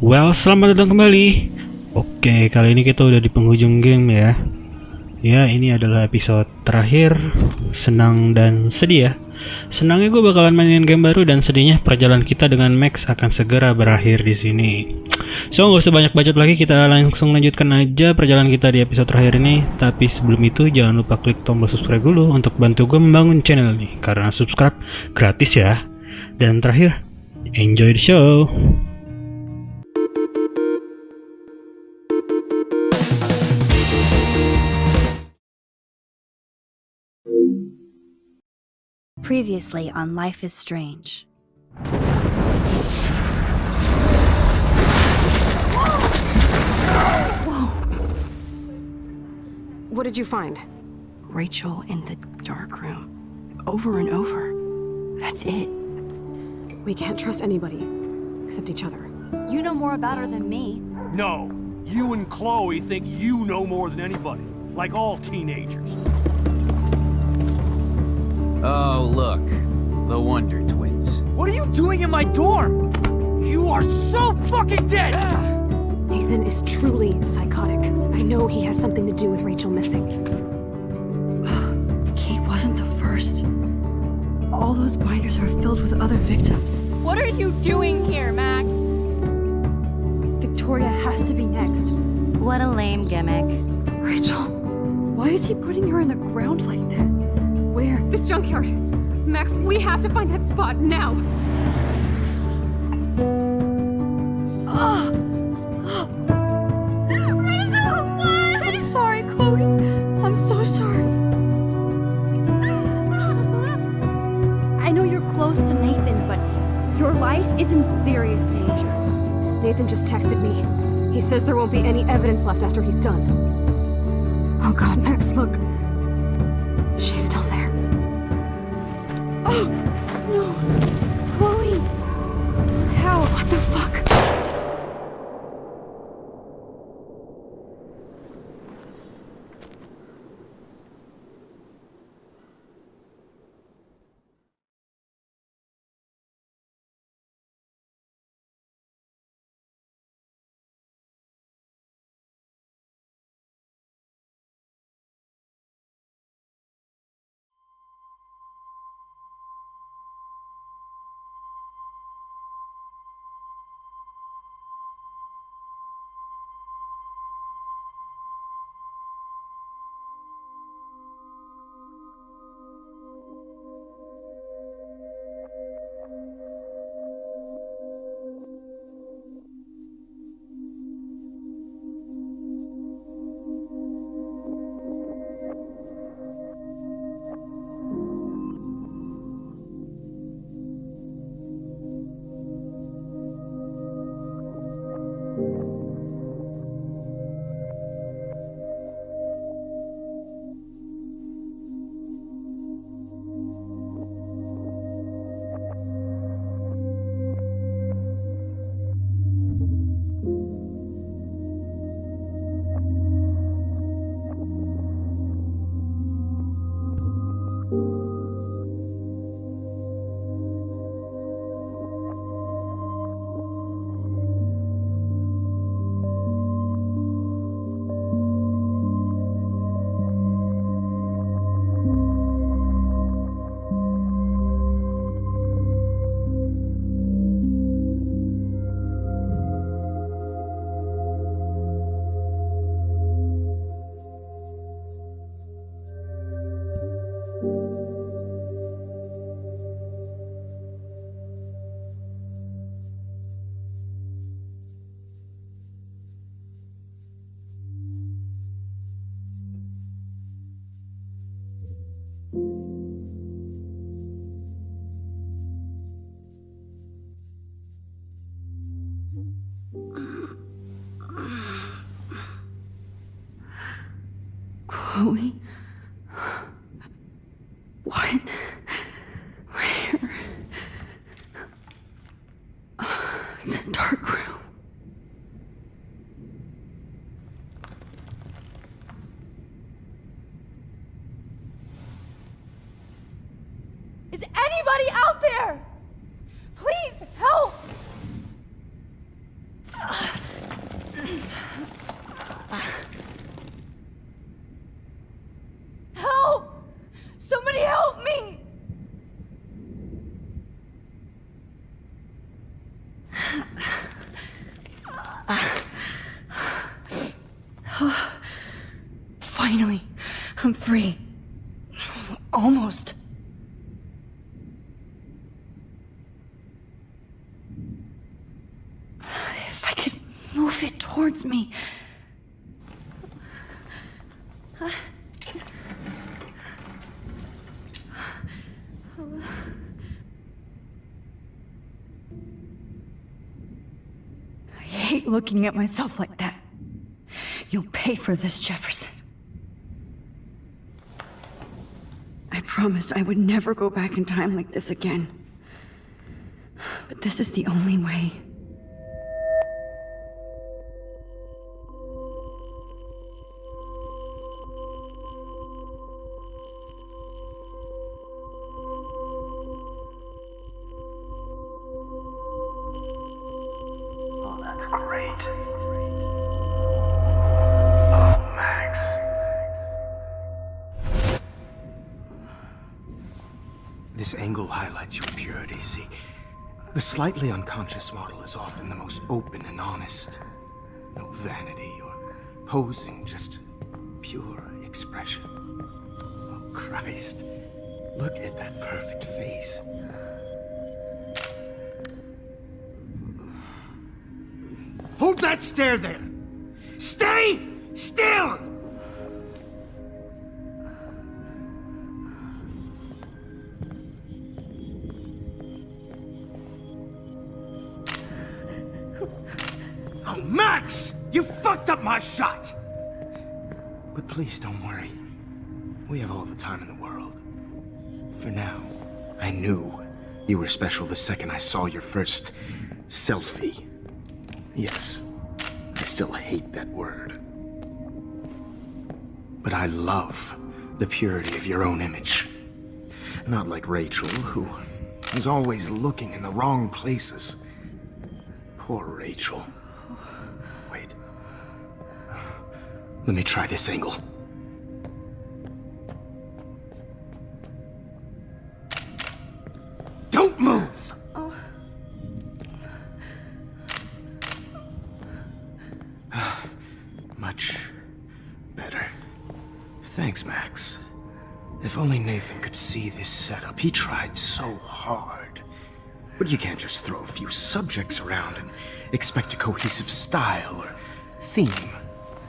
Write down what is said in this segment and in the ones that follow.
Well, selamat datang kembali. Oke, kali ini kita udah di penghujung game ya. Ya, ini adalah episode terakhir. Senang dan sedih ya. Senangnya gue bakalan mainin game baru, dan sedihnya perjalanan kita dengan Max akan segera berakhir di sini. So, gak usah banyak bacot lagi, kita langsung lanjutkan aja perjalanan kita di episode terakhir ini. Tapi sebelum itu, jangan lupa klik tombol subscribe dulu untuk bantu gue membangun channel ini, karena subscribe gratis ya. Dan terakhir, enjoy the show. Previously on Life is Strange. Whoa! What did you find? Rachel in the dark room. Over and over. That's it. We can't trust anybody except each other. You know more about her than me. No, you and Chloe think you know more than anybody, like all teenagers. Oh, look. The Wonder Twins. What are you doing in my dorm? You are so fucking dead! Nathan is truly psychotic. I know he has something to do with Rachel missing. Kate wasn't the first. All those binders are filled with other victims. What are you doing here, Max? Victoria has to be next. What a lame gimmick. Rachel, why is he putting her in the ground like that? Where? The junkyard! Max, we have to find that spot now! Rachel, what? I'm sorry, Chloe. I'm so sorry. I know you're close to Nathan, but your life is in serious danger. Nathan just texted me. He says there won't be any evidence left after he's done. Oh god, Max, look. She's still there. Oh, no. Chloe. How? What the fuck? Chloe? What? Where? It's a dark room. Is anybody out there? Please help! Help! Somebody help me! Finally, I'm free. Almost. If I could move it towards me. I hate looking at myself like that. You'll pay for this, Jefferson. I promised I would never go back in time like this again. But this is the only way. Oh, that's great. Oh, Max. This angle highlights your purity, see? The slightly unconscious model is often the most open and honest. No vanity or posing, just pure expression. Oh, Christ. Look at that perfect face. Hold that stare there! Stay still! Oh, Max! You fucked up my shot! But please don't worry. We have all the time in the world. For now, I knew you were special the second I saw your first selfie. Yes, I still hate that word. But I love the purity of your own image. Not like Rachel, who was always looking in the wrong places. Poor Rachel. Wait. Let me try this angle. Don't move! Much better. Thanks, Max. If only Nathan could see this setup. He tried so hard. But you can't just throw a few subjects around and expect a cohesive style or theme.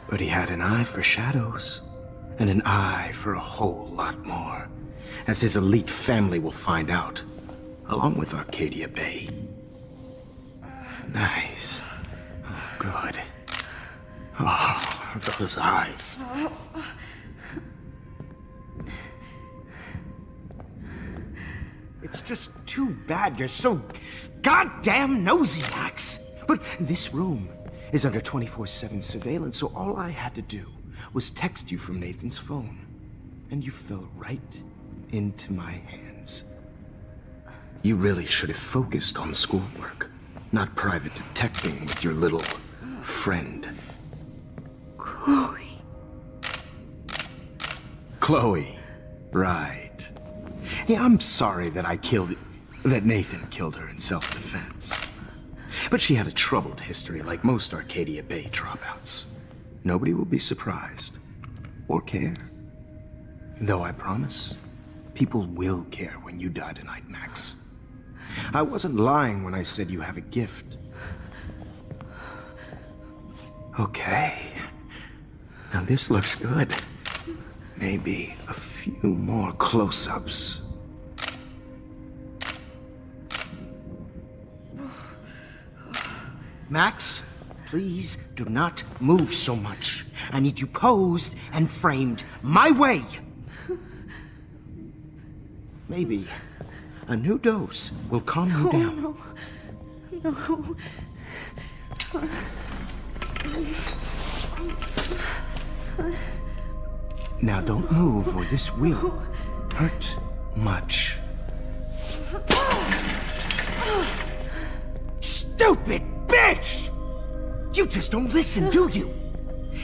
But he had an eye for shadows, and an eye for a whole lot more, as his elite family will find out, along with Arcadia Bay. Nice. Oh, good. Oh, those eyes. It's just too bad you're so goddamn nosy, Max. But this room is under 24/7 surveillance, so all I had to do was text you from Nathan's phone. And you fell right into my hands. You really should have focused on schoolwork, not private detecting with your little friend. Chloe. Chloe. Right. Yeah, I'm sorry that Nathan killed her in self-defense. But she had a troubled history like most Arcadia Bay dropouts. Nobody will be surprised. Or care. Though I promise, people will care when you die tonight, Max. I wasn't lying when I said you have a gift. Okay. Now this looks good. Maybe a few more close-ups. Max, please do not move so much. I need you posed and framed my way. Maybe a new dose will calm you down. No. Now don't move or this will hurt much. Stupid bitch! You just don't listen, do you?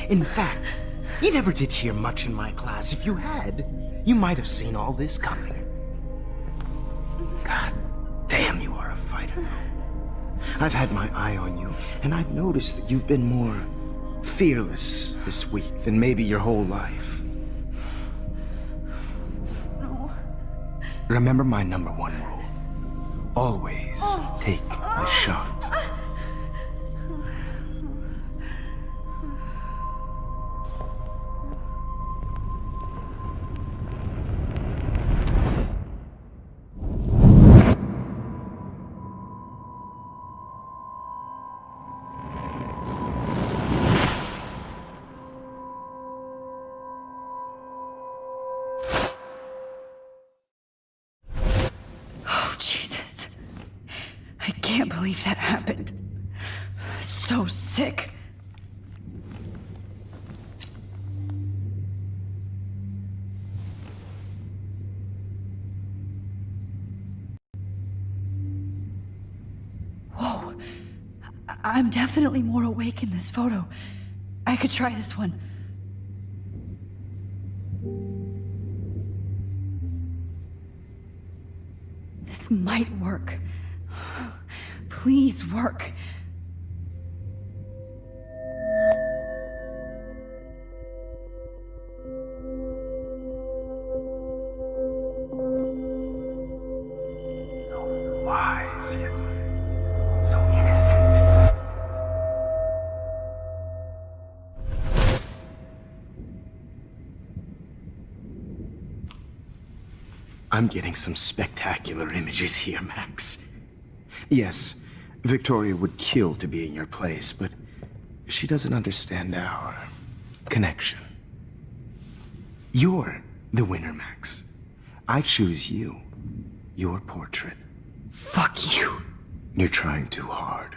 In fact, you never did hear much in my class. If you had, you might have seen all this coming. God damn, you are a fighter, though. I've had my eye on you, and I've noticed that you've been more fearless this week than maybe your whole life. No. Remember my number one rule. Always take the shot. Oh, Jesus. I can't believe that happened. So sick. Whoa. I'm definitely more awake in this photo. I could try this one. This might work. Please work. So wise, yet so innocent. I'm getting some spectacular images here, Max. Yes, Victoria would kill to be in your place, but she doesn't understand our connection. You're the winner, Max. I choose you. Your portrait. Fuck you. You're trying too hard.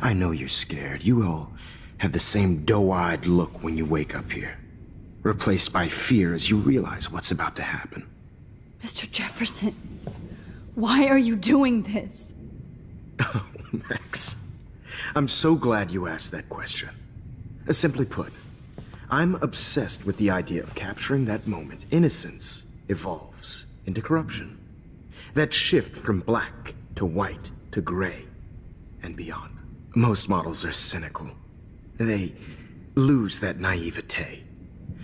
I know you're scared. You all have the same doe-eyed look when you wake up here, replaced by fear as you realize what's about to happen. Mr. Jefferson, why are you doing this? Oh, Max. I'm so glad you asked that question. Simply put, I'm obsessed with the idea of capturing that moment innocence evolves into corruption. That shift from black to white to gray and beyond. Most models are cynical. They lose that naivete.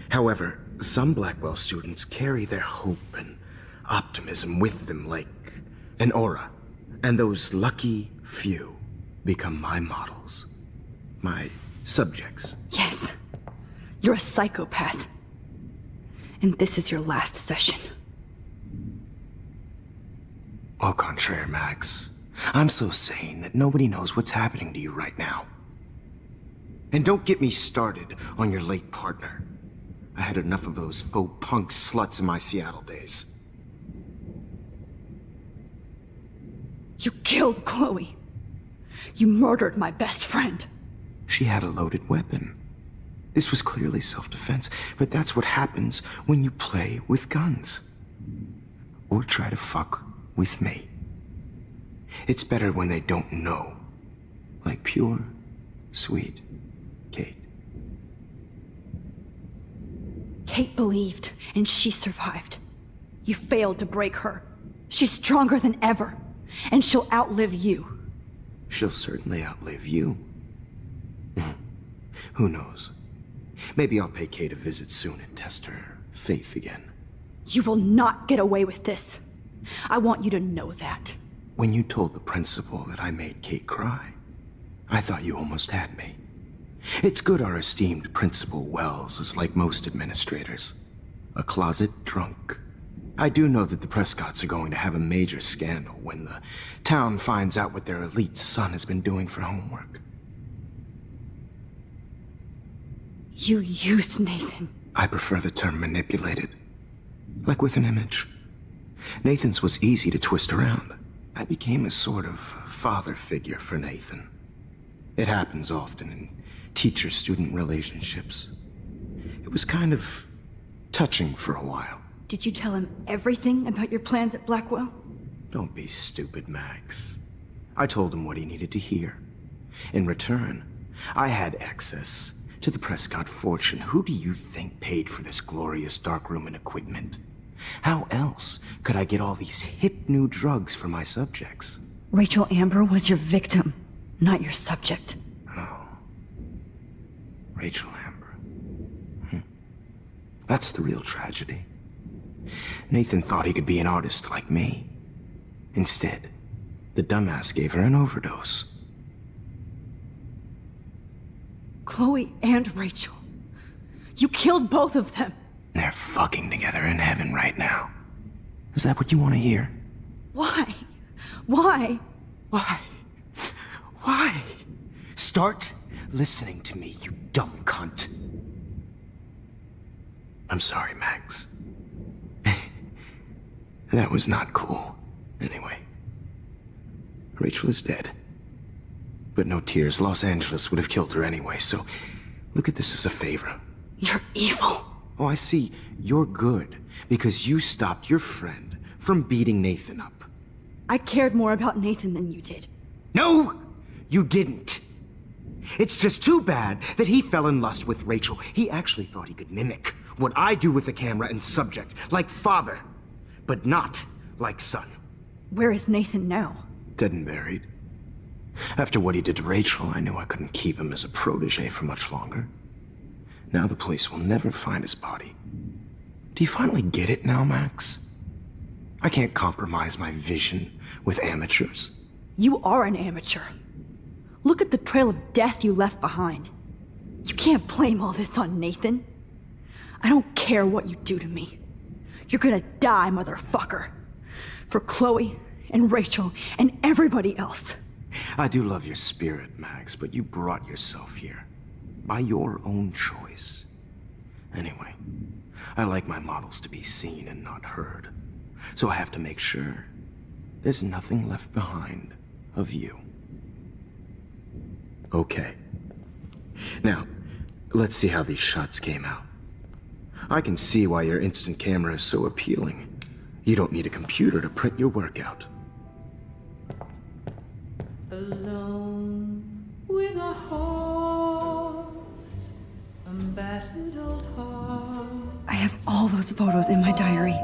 However, some Blackwell students carry their hope and optimism with them like an aura. And those lucky few become my models. My subjects. Yes, you're a psychopath. And this is your last session. Au contraire, Max. I'm so sane that nobody knows what's happening to you right now. And don't get me started on your late partner. I had enough of those faux punk sluts in my Seattle days. You killed Chloe. You murdered my best friend. She had a loaded weapon. This was clearly self-defense, but that's what happens when you play with guns. Or try to fuck with me. It's better when they don't know. Like pure, sweet Kate. Kate believed, and she survived. You failed to break her. She's stronger than ever, and she'll outlive you. She'll certainly outlive you. Who knows? Maybe I'll pay Kate a visit soon and test her faith again. You will not get away with this. I want you to know that. When you told the principal that I made Kate cry, I thought you almost had me. It's good our esteemed Principal Wells is like most administrators. A closet drunk. I do know that the Prescotts are going to have a major scandal when the town finds out what their elite son has been doing for homework. You used Nathan. I prefer the term manipulated. Like with an image. Nathan's was easy to twist around. I became a sort of father figure for Nathan. It happens often in teacher-student relationships. It was kind of touching for a while. Did you tell him everything about your plans at Blackwell? Don't be stupid, Max. I told him what he needed to hear. In return, I had access To the Prescott fortune, who do you think paid for this glorious darkroom and equipment? How else could I get all these hip new drugs for my subjects? Rachel Amber was your victim, not your subject. Rachel Amber. That's the real tragedy. Nathan thought he could be an artist like me. Instead, the dumbass gave her an overdose. Chloe and Rachel. You killed both of them. They're fucking together in heaven right now. Is that what you want to hear? Why? Why? Why? Why? Start listening to me, you dumb cunt. I'm sorry, Max. That was not cool. Anyway, Rachel is dead. But no tears. Los Angeles would have killed her anyway, so look at this as a favor. You're evil. Oh, I see. You're good because you stopped your friend from beating Nathan up. I cared more about Nathan than you did. No, you didn't. It's just too bad that he fell in lust with Rachel. He actually thought he could mimic what I do with the camera and subject, like father, but not like son. Where is Nathan now? Dead and buried. After what he did to Rachel, I knew I couldn't keep him as a protege for much longer. Now the police will never find his body. Do you finally get it now, Max? I can't compromise my vision with amateurs. You are an amateur. Look at the trail of death you left behind. You can't blame all this on Nathan. I don't care what you do to me. You're gonna die, motherfucker. For Chloe and Rachel and everybody else. I do love your spirit, Max, but you brought yourself here. By your own choice. Anyway, I like my models to be seen and not heard. So I have to make sure there's nothing left behind of you. Okay. Now, let's see how these shots came out. I can see why your instant camera is so appealing. You don't need a computer to print your work out. Alone with a heart, a battered old heart. I have all those photos in my diary.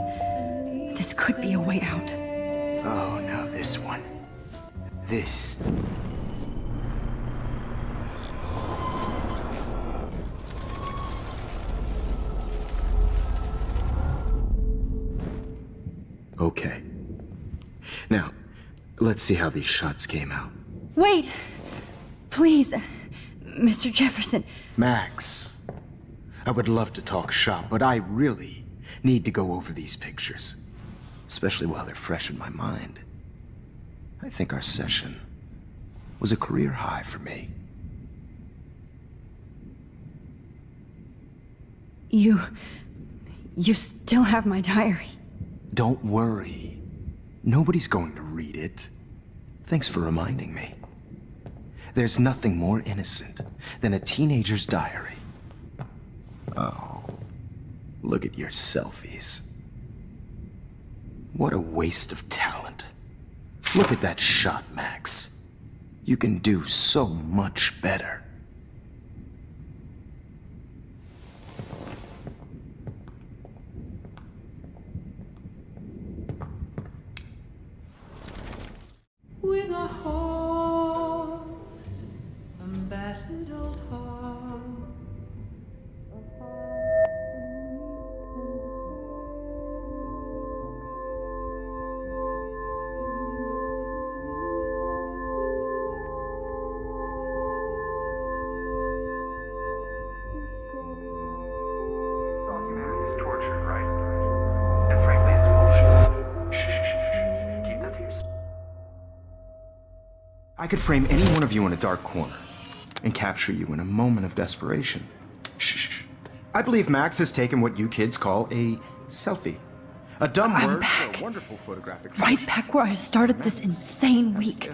This could be a way out. Oh, now this one. This. Okay. Now, let's see how these shots came out. Wait! Please, Mr. Jefferson. Max, I would love to talk shop, but I really need to go over these pictures. Especially while they're fresh in my mind. I think our session was a career high for me. You still have my diary. Don't worry. Nobody's going to read it. Thanks for reminding me. There's nothing more innocent than a teenager's diary. Oh, look at your selfies. What a waste of talent. Look at that shot, Max. You can do so much better. With a heart, a battered old heart. Thought humanity is tortured, right? And frankly, it's bullshit. Shh. Keep that to yourself. I could frame any one of you in a dark corner and capture you in a moment of desperation. Shh. I believe Max has taken what you kids call a selfie. A dumb I'm word back. for a wonderful photographic Right tradition. back where I started this insane week.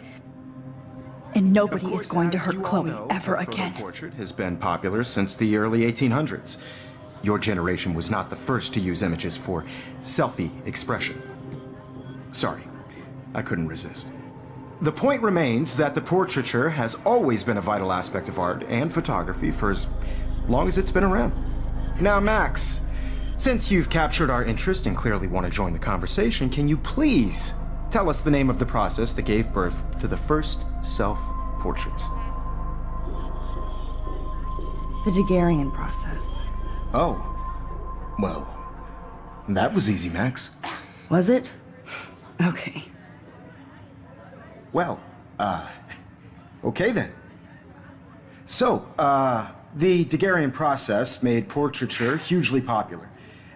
And nobody is going to hurt Chloe ever again. The portrait has been popular since the early 1800s. Your generation was not the first to use images for selfie expression. Sorry, I couldn't resist. The point remains that the portraiture has always been a vital aspect of art and photography for as long as it's been around. Now, Max, since you've captured our interest and clearly want to join the conversation, can you please tell us the name of the process that gave birth to the first self-portraits? The Daguerrean process. Oh. Well, that was easy, Max. Was it? Okay. Well, okay then. So, the Daguerrean process made portraiture hugely popular,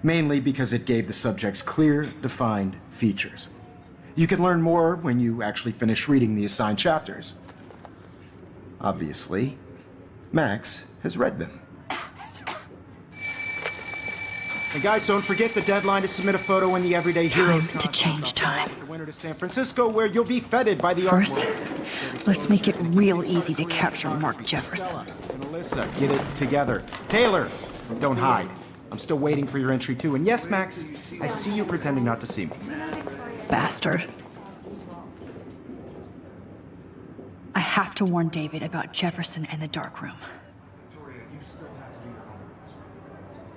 mainly because it gave the subjects clear, defined features. You can learn more when you actually finish reading the assigned chapters. Obviously, Max has read them. And guys, don't forget the deadline to submit a photo in the Everyday Heroes Time to change time. The winter to San Francisco, where you'll be feted by the First, artwork. let's make it real easy to capture Mark Jefferson. And Alyssa, get it together. Taylor, don't hide. I'm still waiting for your entry too. And yes, Max, I see you pretending not to see me. Bastard. I have to warn David about Jefferson and the dark room. Victoria, you still have to do your homework.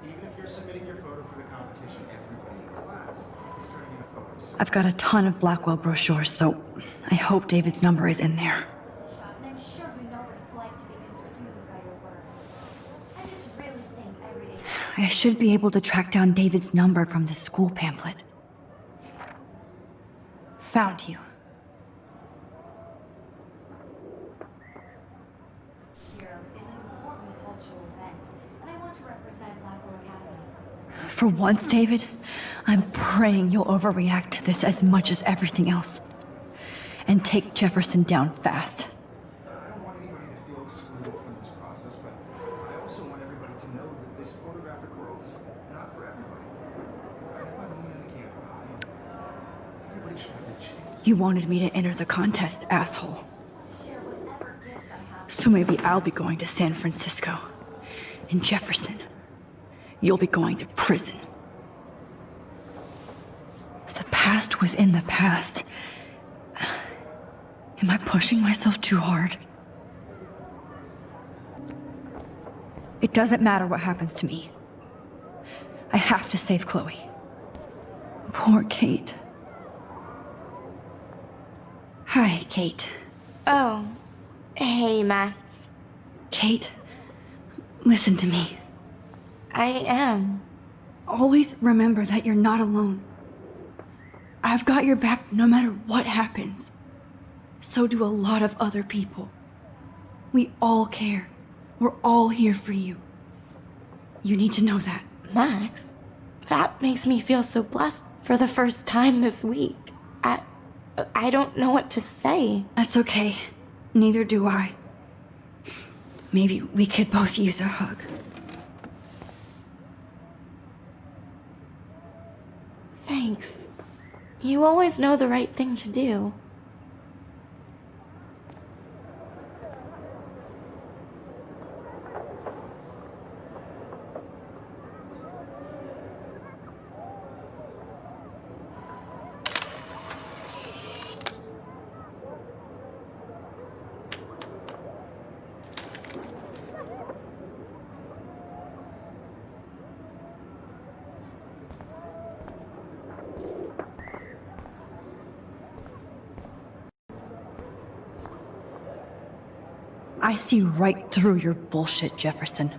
Even if you're submitting your photo for the competition, everybody in class is turning in a photo. So I've got a ton of Blackwell brochures, so I hope David's number is in there. And I'm sure you know what it's like to be consumed by your work. I just really think every day. I should be able to track down David's number from the school pamphlet. Found you. Heroes is an important cultural event, and I want to represent Blackwell Academy. For once, David, I'm praying you'll overreact to this as much as everything else. And take Jefferson down fast. I don't want anybody to feel excluded from this process, but I also want everybody to know that this photographic world is not for everybody. I had my moment in the camera high, and everybody should have that chance. You wanted me to enter the contest, asshole. So maybe I'll be going to San Francisco. And Jefferson, you'll be going to prison. The past within the past. Am I pushing myself too hard? It doesn't matter what happens to me. I have to save Chloe. Poor Kate. Hi, Kate. Oh. Hey, Max. Kate, listen to me. I am. Always remember that you're not alone. I've got your back no matter what happens. So do a lot of other people. We all care. We're all here for you. You need to know that. Max, that makes me feel so blessed for the first time this week. I don't know what to say. That's okay. Neither do I. Maybe we could both use a hug. Thanks. You always know the right thing to do. I see right through your bullshit, Jefferson.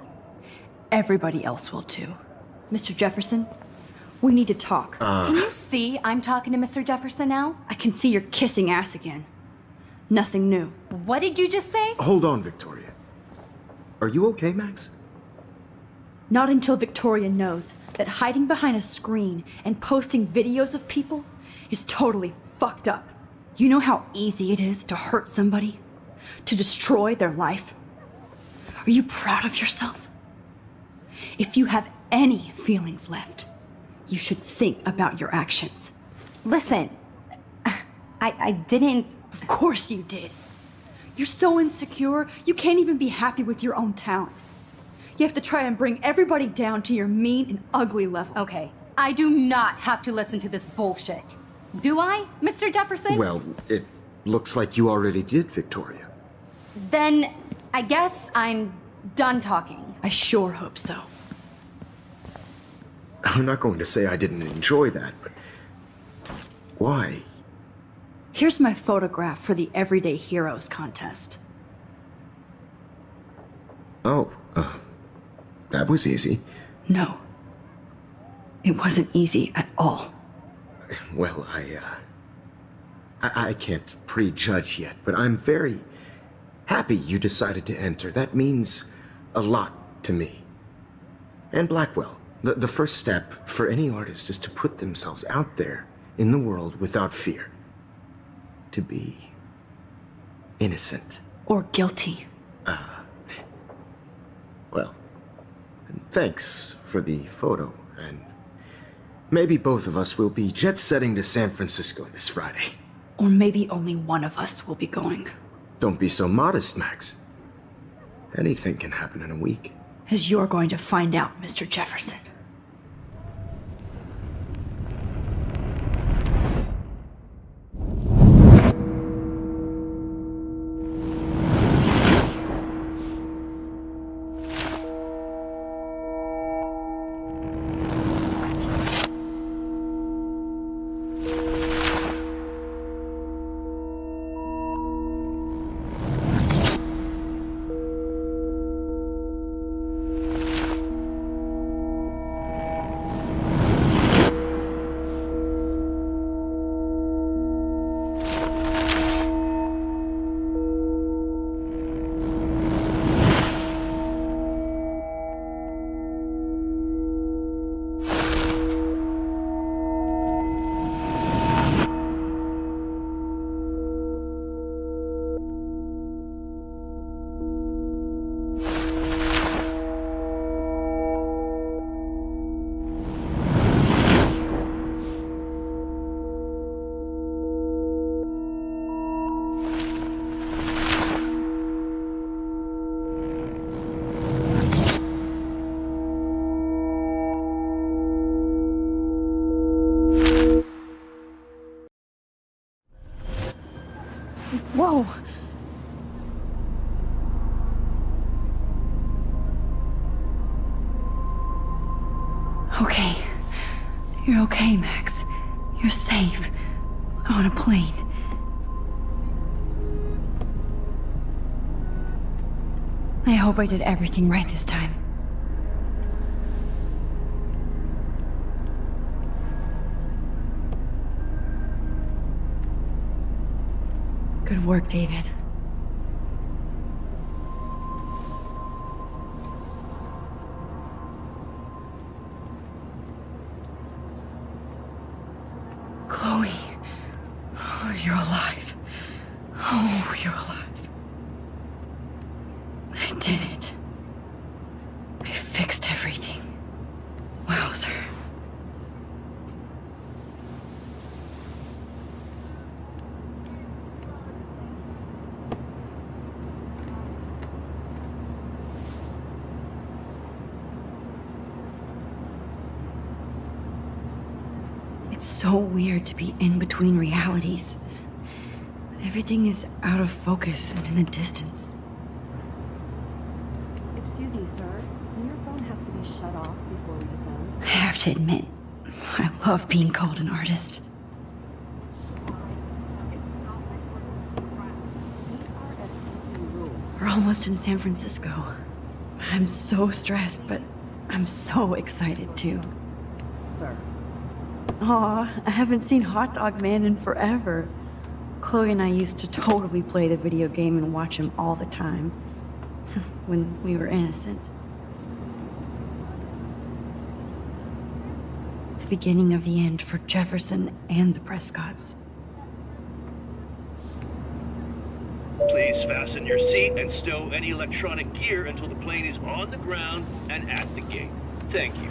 Everybody else will too. Mr. Jefferson, we need to talk. Can you see I'm talking to Mr. Jefferson now? I can see you're kissing ass again. Nothing new. What did you just say? Hold on, Victoria. Are you okay, Max? Not until Victoria knows that hiding behind a screen and posting videos of people is totally fucked up. You know how easy it is to hurt somebody? To destroy their life? Are you proud of yourself? If you have any feelings left, you should think about your actions. Listen, I didn't... Of course you did. You're so insecure, you can't even be happy with your own talent. You have to try and bring everybody down to your mean and ugly level. Okay, I do not have to listen to this bullshit. Do I, Mr. Jefferson? Well, it looks like you already did, Victoria. Then I guess I'm done talking. I I sure hope so. I'm not going to say I didn't enjoy that, but why? Here's my photograph for the Everyday Heroes contest. Oh, that was easy. No. It wasn't easy at all. Well, I can't prejudge yet, but I'm very happy you decided to enter. That means a lot to me. And Blackwell. The first step for any artist is to put themselves out there in the world without fear. To be innocent. Or guilty. Well, thanks for the photo, and maybe both of us will be jet-setting to San Francisco this Friday. Or maybe only one of us will be going. Don't be so modest, Max. Anything can happen in a week. As you're going to find out, Mr. Jefferson. Whoa! Okay. You're okay, Max. You're safe. On a plane. I hope I did everything right this time. Good work, David. Chloe. Oh, you're alive. Oh, you're alive. I did it. I fixed everything. Wowzer. It's so weird to be in between realities. Everything is out of focus and in the distance. Excuse me, sir. Your phone has to be shut off before we descend. I have to admit, I love being called an artist. We're almost in San Francisco. I'm so stressed, but I'm so excited too. Sir. Aw, I haven't seen Hot Dog Man in forever. Chloe and I used to totally play the video game and watch him all the time. When we were innocent. The beginning of the end for Jefferson and the Prescotts. Please fasten your seat and stow any electronic gear until the plane is on the ground and at the gate. Thank you.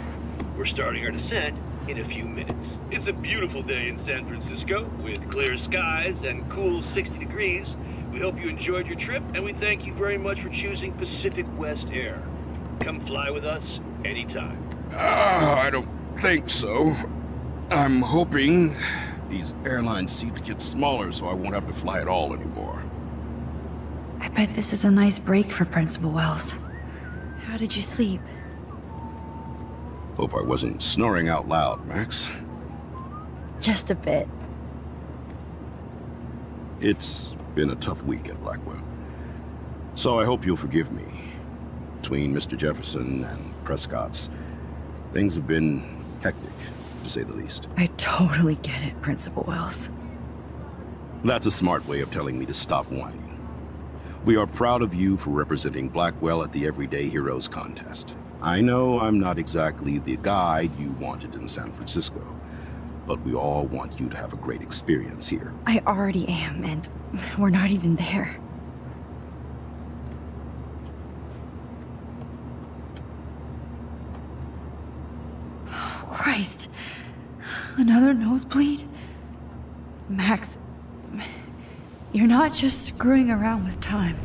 We're starting our descent in a few minutes. It's a beautiful day in San Francisco with clear skies and cool 60 degrees. We hope you enjoyed your trip, and we thank you very much for choosing Pacific West Air. Come fly with us anytime. I don't think so. I'm hoping these airline seats get smaller so I won't have to fly at all anymore. I bet this is a nice break for Principal Wells. How did you sleep? Hope I wasn't snoring out loud, Max. Just a bit. It's been a tough week at Blackwell. So I hope you'll forgive me. Between Mr. Jefferson and Prescott's, things have been hectic, to say the least. I totally get it, Principal Wells. That's a smart way of telling me to stop whining. We are proud of you for representing Blackwell at the Everyday Heroes contest. I know I'm not exactly the guide you wanted in San Francisco, but we all want you to have a great experience here. I already am, and we're not even there. Oh, Christ. Another nosebleed? Max, you're not just screwing around with time.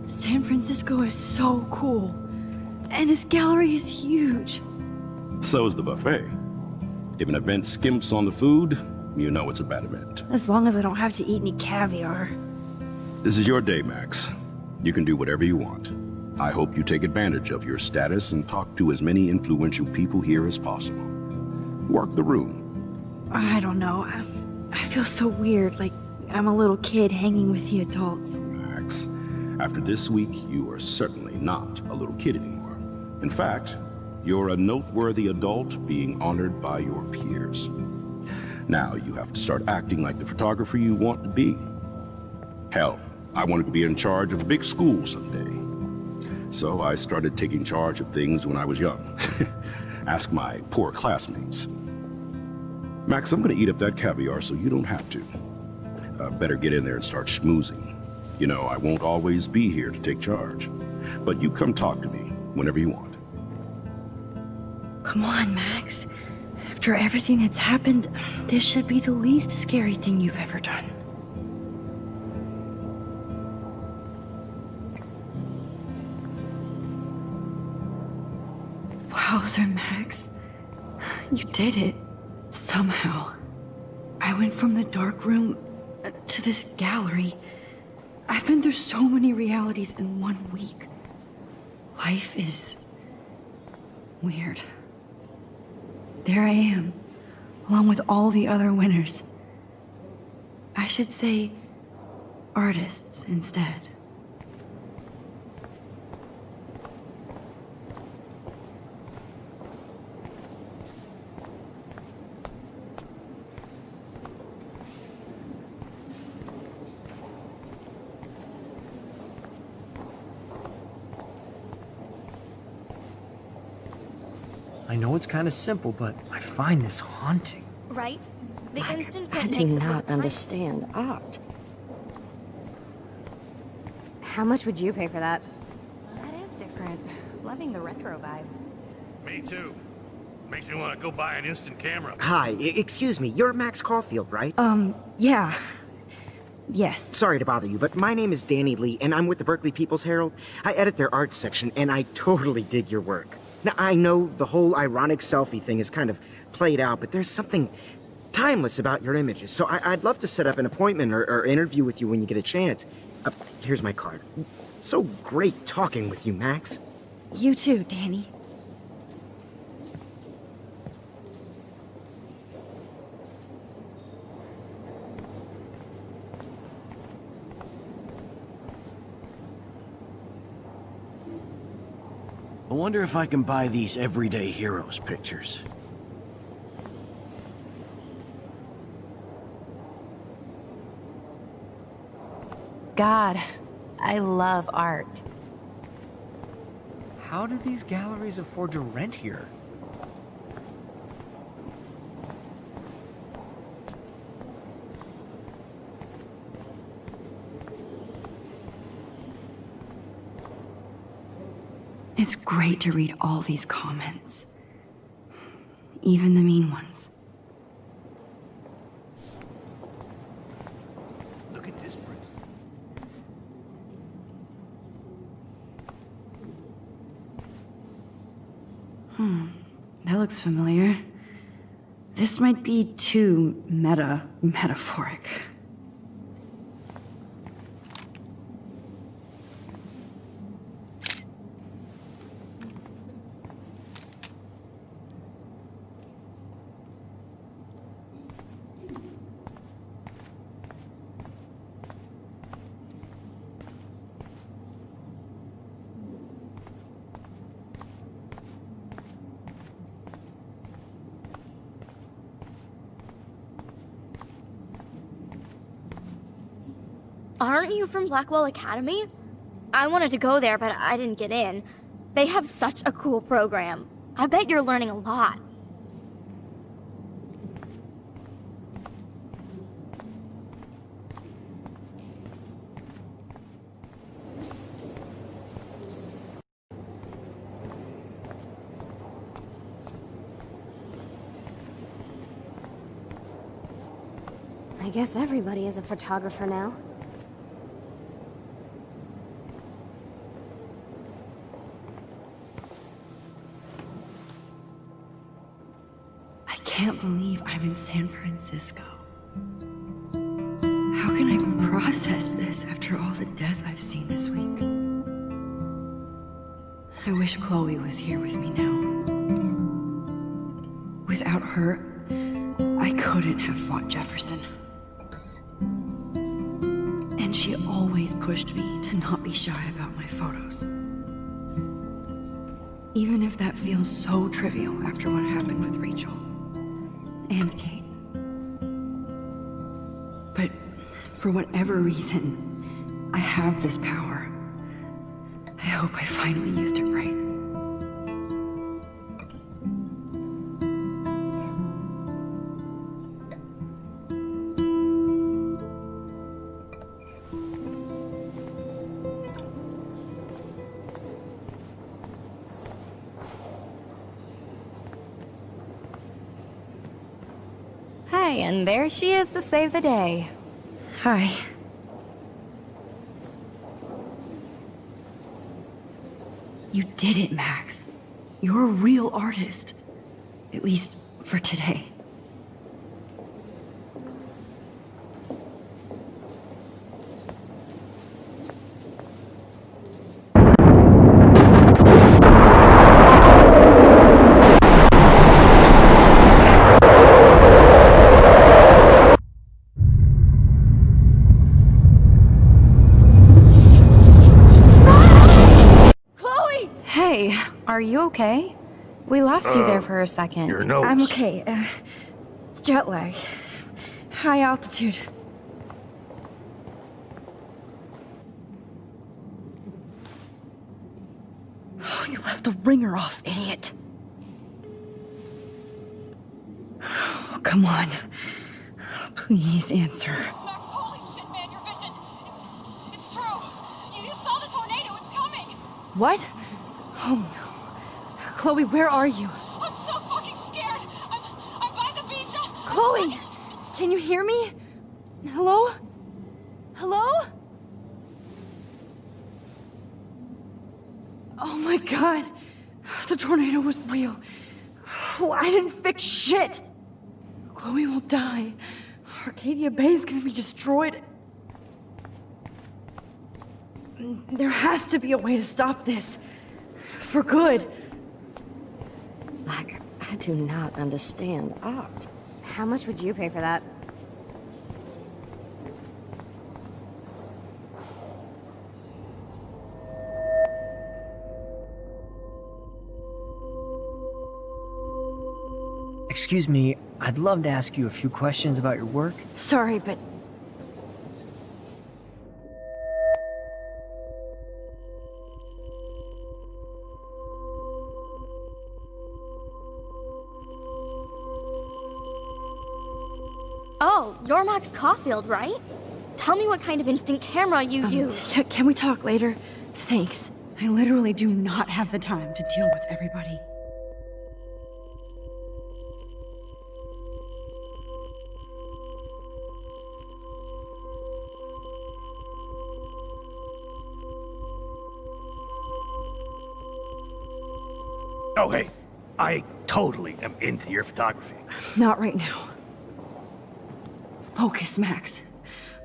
San Francisco is so cool. And this gallery is huge. So is the buffet. If an event skimps on the food, you know it's a bad event. As long as I don't have to eat any caviar. This is your day, Max. You can do whatever you want. I hope you take advantage of your status and talk to as many influential people here as possible. Work the room. I don't know. I feel so weird, like I'm a little kid hanging with the adults. Max, after this week, you are certainly not a little kid anymore. In fact, you're a noteworthy adult being honored by your peers. Now you have to start acting like the photographer you want to be. Hell, I wanted to be in charge of a big school someday. So I started taking charge of things when I was young. Ask my poor classmates. Max, I'm gonna eat up that caviar so you don't have to. Better get in there and start schmoozing. You know, I won't always be here to take charge. But you come talk to me whenever you want. Come on, Max. After everything that's happened, this should be the least scary thing you've ever done. Wowzer, Max. You did it. Somehow. I went from the dark room to this gallery. I've been through so many realities in 1 week. Life is weird. There I am, along with all the other winners. I should say artists instead. I know it's kind of simple, but I find this haunting. Right? The instant I print do makes it not look understand art. How much would you pay for that? That is different. Loving the retro vibe. Me too. Makes me want to go buy an instant camera. Hi, excuse me, you're Max Caulfield, right? Yeah. Yes. Sorry to bother you, but my name is Danny Lee, and I'm with the Berkeley People's Herald. I edit their arts section, and I totally dig your work. Now, I know the whole ironic selfie thing is kind of played out, but there's something timeless about your images, so I'd love to set up an appointment or interview with you when you get a chance. Here's my card. So great talking with you, Max. You too, Danny. I wonder if I can buy these everyday heroes pictures. God, I love art. How do these galleries afford to rent here? It's great to read all these comments. Even the mean ones. Look at this print. That looks familiar. This might be too metaphoric. Aren't you from Blackwell Academy? I wanted to go there, but I didn't get in. They have such a cool program. I bet you're learning a lot. I guess everybody is a photographer now. I can't believe I'm in San Francisco. How can I process this after all the death I've seen this week? I wish Chloe was here with me now. Without her, I couldn't have fought Jefferson. And she always pushed me to not be shy about my photos. Even if that feels so trivial after what happened with Rachel and Kate. But for whatever reason, I have this power. I hope I finally used it right. Hi, and there she is to save the day. Hi. You did it, Max. You're a real artist. At least for today. Are you okay? We lost you there for a second. Your nose. I'm okay. Jet lag. High altitude. Oh, you left the ringer off, idiot. Oh, come on. Please answer. Max, holy shit, man, your vision. It's true. You saw the tornado. It's coming. What? Oh no. Chloe, where are you? I'm so fucking scared. I'm by the beach. Chloe, can you hear me? Hello? Hello? Oh my god. The tornado was real. Oh, I didn't fix shit. Chloe will die. Arcadia Bay is gonna be destroyed. There has to be a way to stop this. For good. I do not understand art. How much would you pay for that? Excuse me, I'd love to ask you a few questions about your work. Sorry, but Oh, you're Max Caulfield, right? Tell me what kind of instant camera you use. Can we talk later? Thanks. I literally do not have the time to deal with everybody. Oh, hey, I totally am into your photography. Not right now. Focus, Max.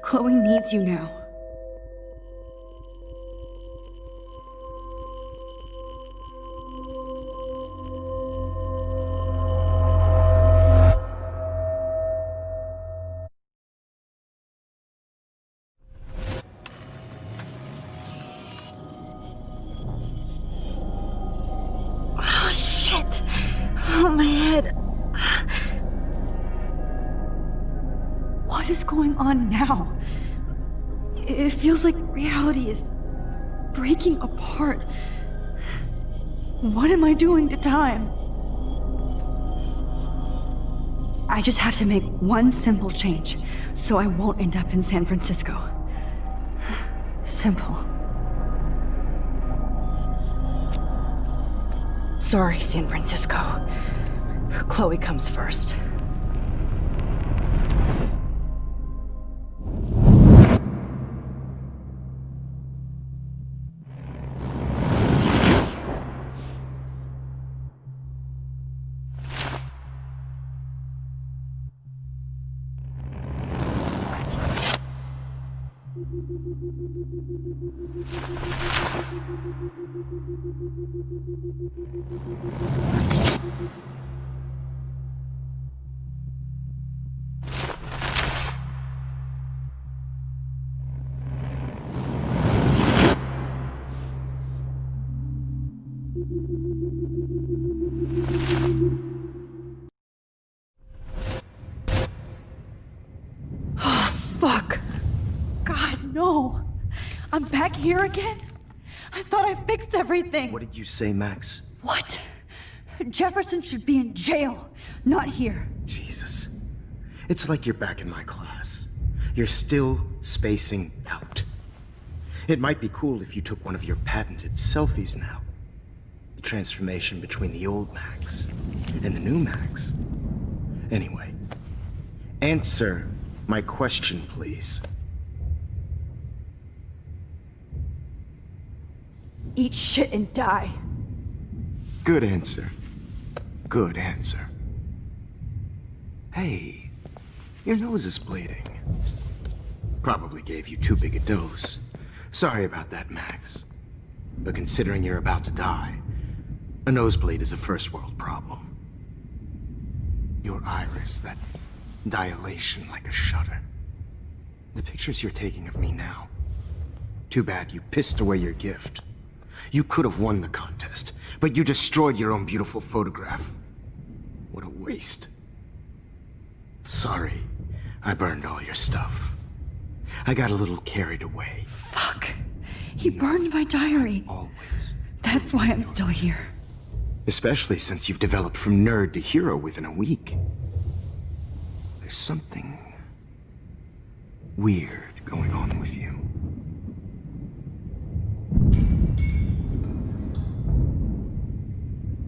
Chloe needs you now. Oh, shit! Oh, my head. What is going on now? It feels like reality is breaking apart. What am I doing to time? I just have to make one simple change so I won't end up in San Francisco. Simple. Sorry, San Francisco. Chloe comes first. Fuck. God, no. I'm back here again? I thought I fixed everything. What did you say, Max? What? Jefferson should be in jail, not here. Jesus. It's like you're back in my class. You're still spacing out. It might be cool if you took one of your patented selfies now. The transformation between the old Max and the new Max. Anyway, answer my question, please. Eat shit and die. Good answer. Good answer. Hey, your nose is bleeding. Probably gave you too big a dose. Sorry about that, Max. But considering you're about to die, a nosebleed is a first world problem. Your iris, that dilation like a shutter. The pictures you're taking of me now. Too bad you pissed away your gift. You could have won the contest, but you destroyed your own beautiful photograph. What a waste. Sorry, I burned all your stuff. I got a little carried away. Fuck. He burned my diary. Always. That's why I'm still here. Especially since you've developed from nerd to hero within a week. There's something weird going on with you.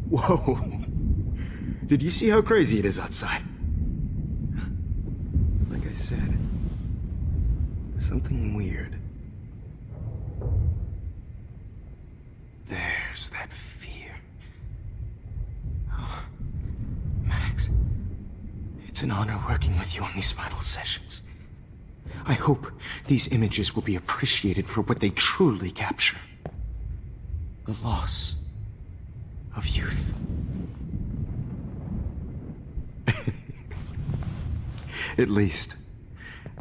Whoa. Did you see how crazy it is outside? Like I said, something weird. There's that fear. Oh, Max, it's an honor working with you on these final sessions. I hope these images will be appreciated for what they truly capture. The loss of youth. At least,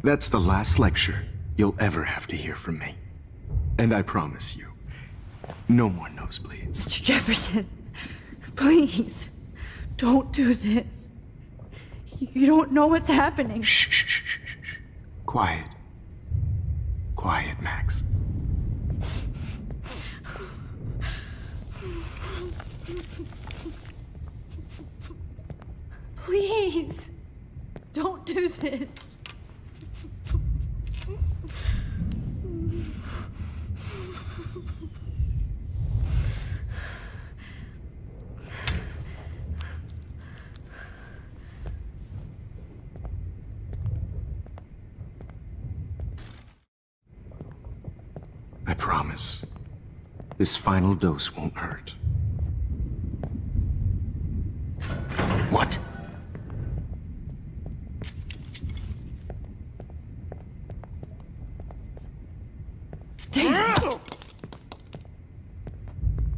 that's the last lecture you'll ever have to hear from me. And I promise you, no more nosebleeds. Mr. Jefferson, please, don't do this. You don't know what's happening. Shh. Quiet. Quiet, Max. Please, don't do this. I promise, this final dose won't hurt. What? David!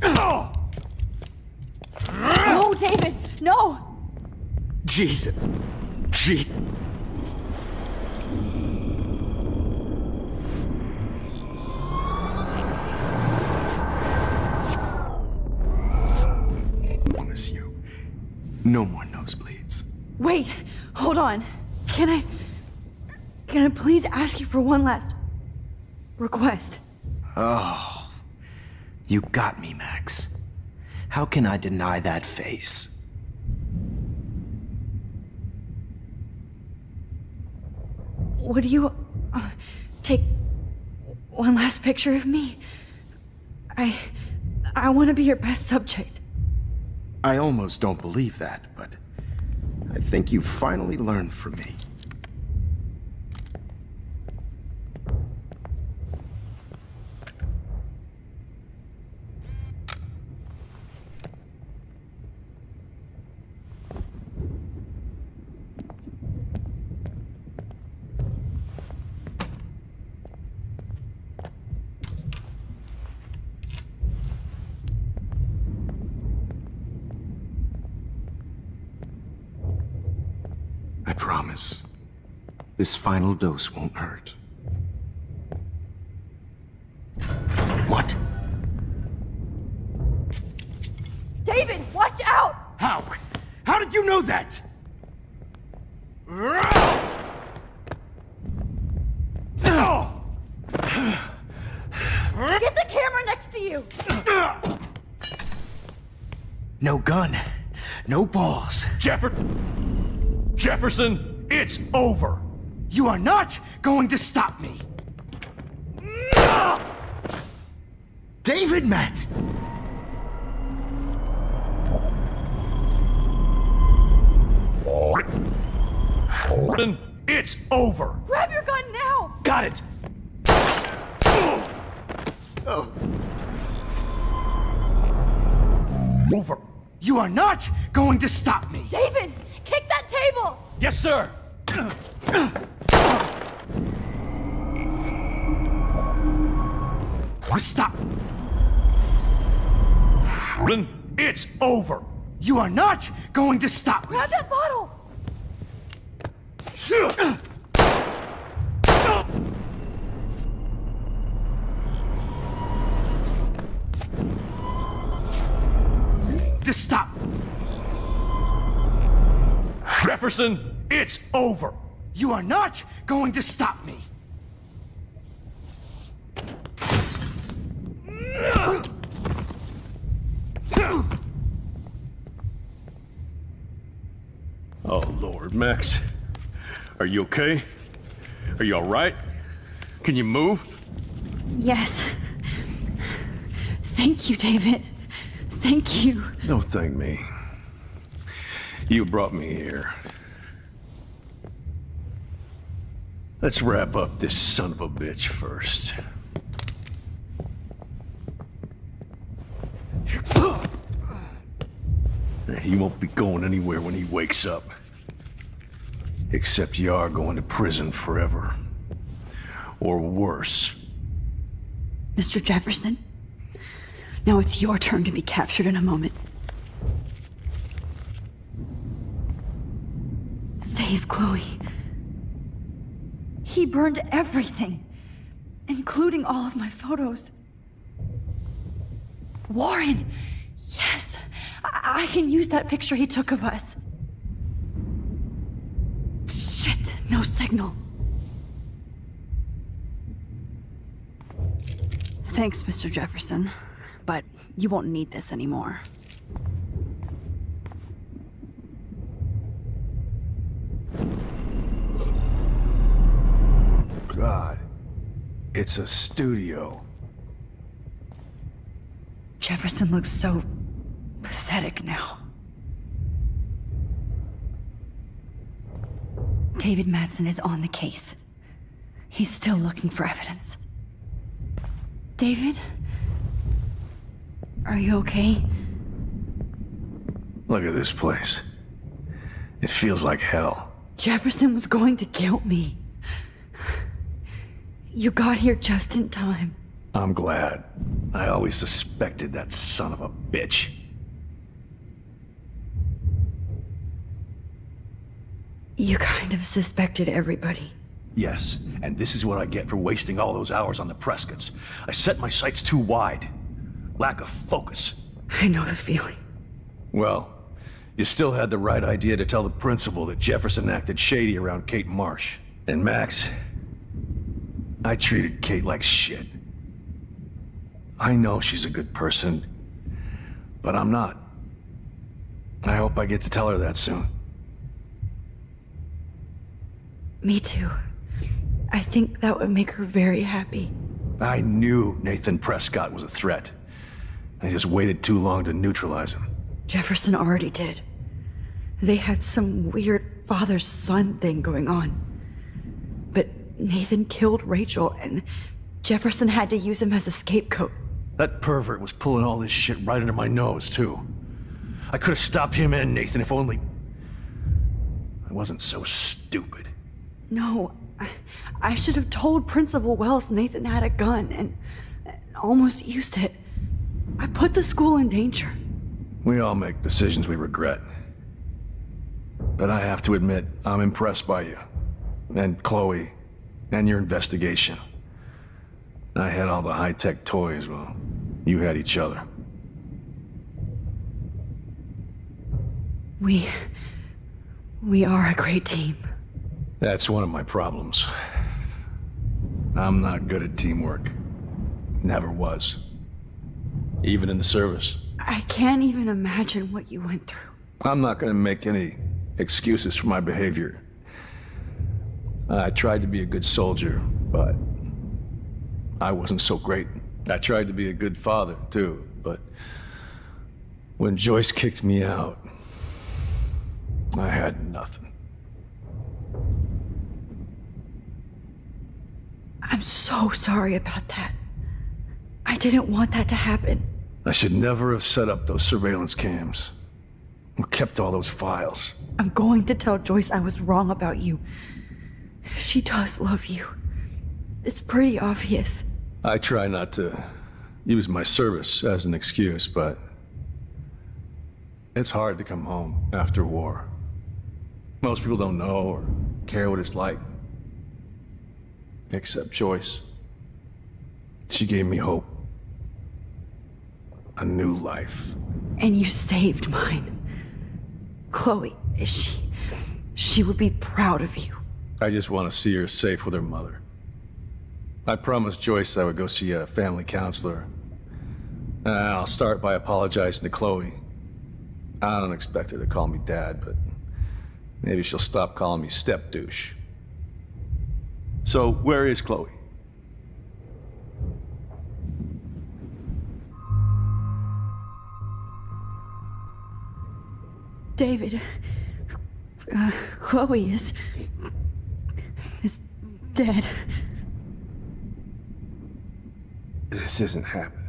No, David! No! Jesus. Promise you, no more nosebleeds. Wait, hold on. Can I please ask you for one last request? Oh, you got me, Max. How can I deny that face? Would you take one last picture of me? I want to be your best subject. I almost don't believe that, but I think you've finally learned from me. I promise, this final dose won't hurt. What? David, watch out! How? How did you know that? Get the camera next to you! No gun, no balls. Jefferson, it's over. You are not going to stop me. David Max! It's over. Grab your gun now! Got it. Over. You are not going to stop me. David, kick that table! Yes, sir. Stop. It's over. You are not going to stop me. Grab that bottle! To stop. Jefferson, it's over. You are not going to stop me. Oh, Lord, Max. Are you okay? Are you all right? Can you move? Yes. Thank you, David. Thank you. Don't thank me. You brought me here. Let's wrap up this son of a bitch first. He won't be going anywhere when he wakes up. Except you are going to prison forever. Or worse. Mr. Jefferson, now it's your turn to be captured in a moment. Save Chloe. He burned everything, including all of my photos. Warren! Yes! I can use that picture he took of us. No signal. Thanks, Mr. Jefferson, but you won't need this anymore. God, it's a studio. Jefferson looks so pathetic now. David Madsen is on the case. He's still looking for evidence. David? Are you okay? Look at this place. It feels like hell. Jefferson was going to kill me. You got here just in time. I'm glad. I always suspected that son of a bitch. You kind of suspected everybody. Yes, and this is what I get for wasting all those hours on the Prescotts. I set my sights too wide. Lack of focus. I know the feeling. Well, you still had the right idea to tell the principal that Jefferson acted shady around Kate Marsh. And Max, I treated Kate like shit. I know she's a good person, but I'm not. I hope I get to tell her that soon. Me too. I think that would make her very happy. I knew Nathan Prescott was a threat. I just waited too long to neutralize him. Jefferson already did. They had some weird father-son thing going on. But Nathan killed Rachel, and Jefferson had to use him as a scapegoat. That pervert was pulling all this shit right under my nose, too. I could have stopped him and Nathan if only I wasn't so stupid. No, I should have told Principal Wells Nathan had a gun and almost used it. I put the school in danger. We all make decisions we regret. But I have to admit, I'm impressed by you. And Chloe. And your investigation. I had all the high-tech toys, well, you had each other. We are a great team. That's one of my problems. I'm not good at teamwork. Never was. Even in the service. I can't even imagine what you went through. I'm not gonna make any excuses for my behavior. I tried to be a good soldier, but I wasn't so great. I tried to be a good father, too, but when Joyce kicked me out, I had nothing. I'm so sorry about that. I didn't want that to happen. I should never have set up those surveillance cams. Or kept all those files. I'm going to tell Joyce I was wrong about you. She does love you. It's pretty obvious. I try not to use my service as an excuse, but it's hard to come home after war. Most people don't know or care what it's like. Except Joyce. She gave me hope. A new life. And you saved mine. Chloe, she would be proud of you. I just want to see her safe with her mother. I promised Joyce I would go see a family counselor. I'll start by apologizing to Chloe. I don't expect her to call me Dad, but maybe she'll stop calling me step-douche. So, where is Chloe? David, Chloe is dead. This isn't happening.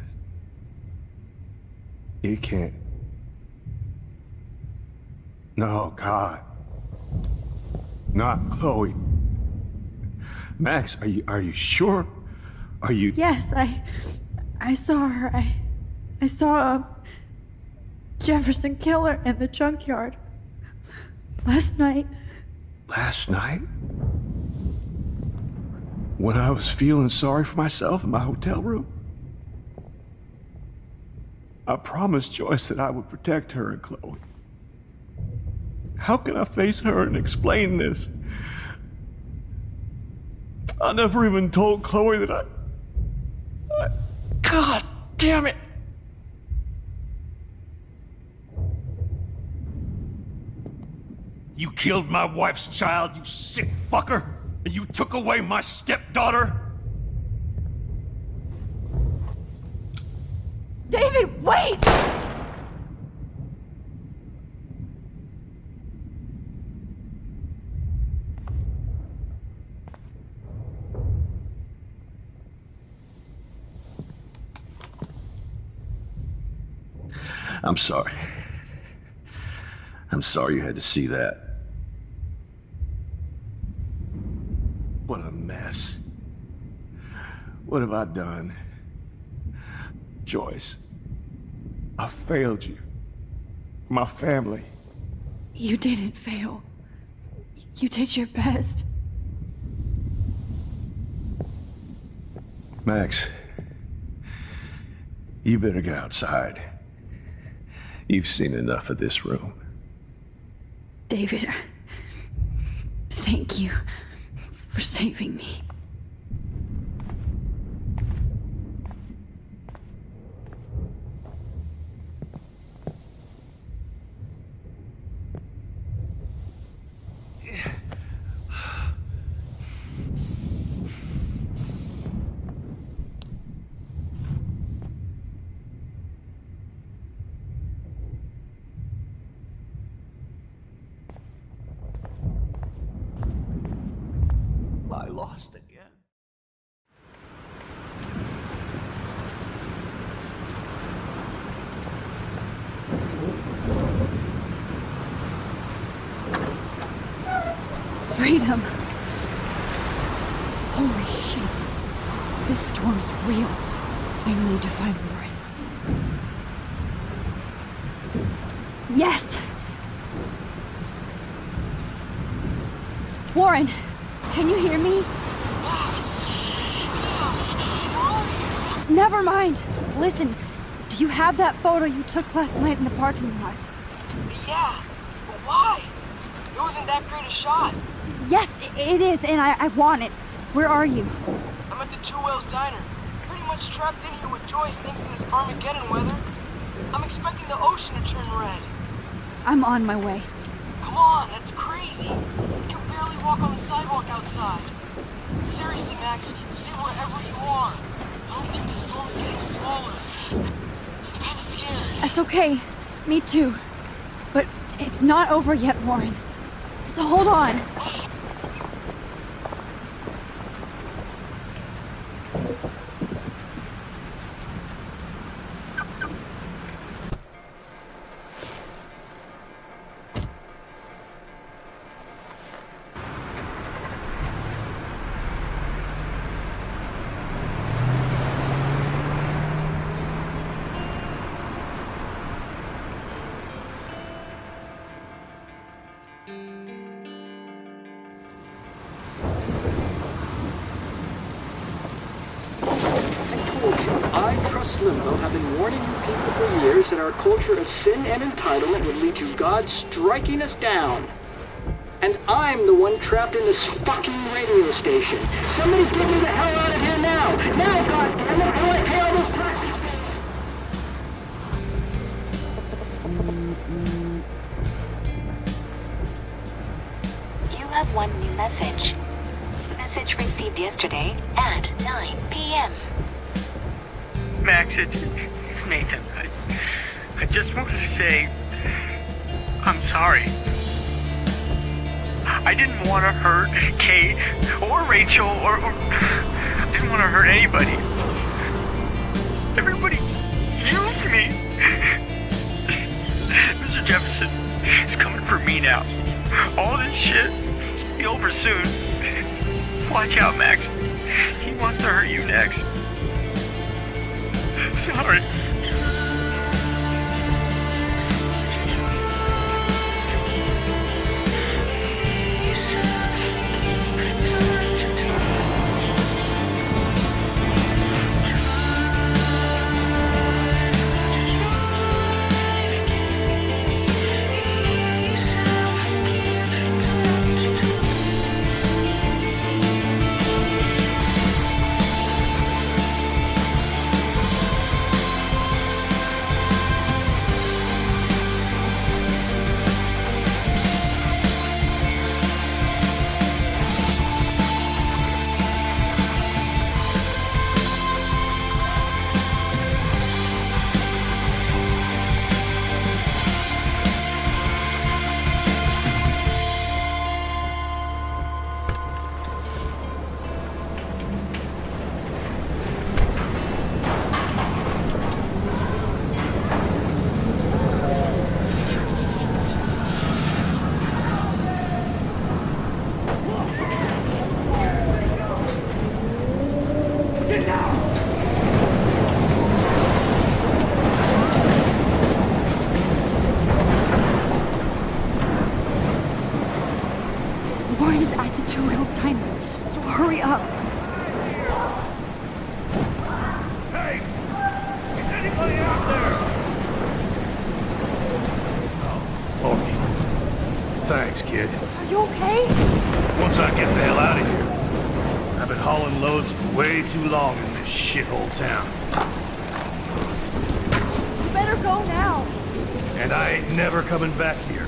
You can't. No, God. Not Chloe. Max, are you sure? Are you... Yes, I saw her. I saw Jefferson kill her in the junkyard. Last night. Last night? When I was feeling sorry for myself in my hotel room? I promised Joyce that I would protect her and Chloe. How can I face her and explain this? I never even told Chloe that God damn it! You killed my wife's child, you sick fucker! And you took away my stepdaughter? David, wait! I'm sorry. I'm sorry you had to see that. What a mess. What have I done? Joyce, I failed you. My family. You didn't fail. You did your best. Max, you better get outside. You've seen enough of this room. David, thank you for saving me. I lost again. Freedom. Holy shit. This storm is real. I need to find Warren. Yes! Warren, can you hear me? Never mind. Listen, do you have that photo you took last night in the parking lot? Yeah, but why? It wasn't that great a shot. Yes, it is, and I want it. Where are you? I'm at the Two Whales Diner. Pretty much trapped in here with Joyce thanks to this Armageddon weather. I'm expecting the ocean to turn red. I'm on my way. Come on, that's crazy. You can barely walk on the sidewalk outside. Seriously, Max, stay wherever you are. I don't think the storm is getting smaller. I'm kinda scared. That's okay. Me too. But it's not over yet, Warren. So hold on. Limbo have been warning you people for years that our culture of sin and entitlement would lead to God striking us down. And I'm the one trapped in this fucking radio station. Somebody get me the hell out of here now! Now, goddammit, how do I pay all those taxes? You have one new message. Message received yesterday at 9 p.m. Max, it's Nathan. I just wanted to say I'm sorry. I didn't want to hurt Kate or Rachel or I didn't want to hurt anybody. Everybody used me. Mr. Jefferson is coming for me now. All this shit will be over soon. Watch out, Max. He wants to hurt you next. Sorry. Anybody out there? Okay. Thanks, kid. Are you okay? Once I get the hell out of here. I've been hauling loads for way too long in this shithole town. You better go now. And I ain't never coming back here.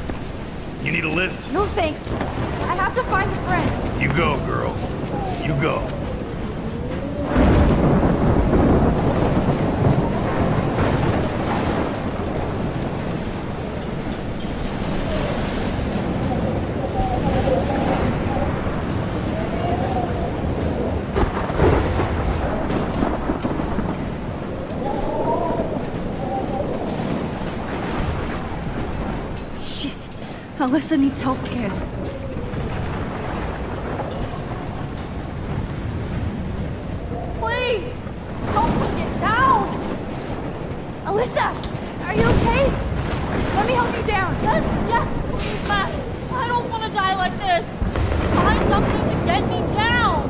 You need a lift? No thanks. I have to find a friend. You go, girl. You go. Shit. Alyssa needs help again. Please! Help me get down! Alyssa! Are you okay? Let me help you down. Yes, please, Max. I don't want to die like this. Find something to get me down.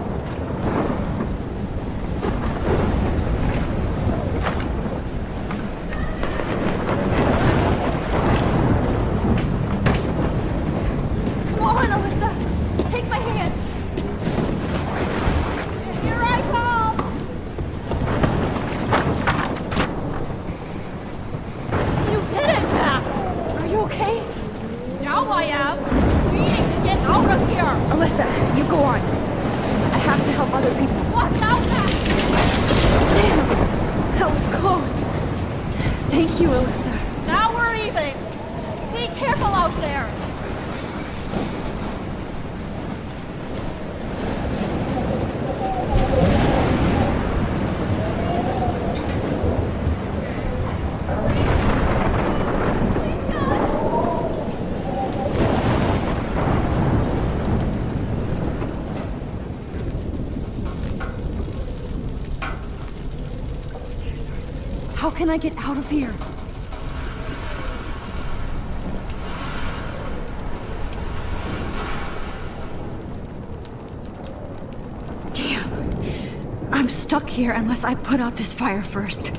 Come on, Alyssa! Take my hand! Here I come. You did it, Max. Are you okay? Now I am. We need to get out of here. Alyssa, you go on. I have to help other people. Watch out, Max. Damn! That was close. Thank you, Alyssa. Now we're even. Be careful out there. How can I get out of here? Damn. I'm stuck here unless I put out this fire first.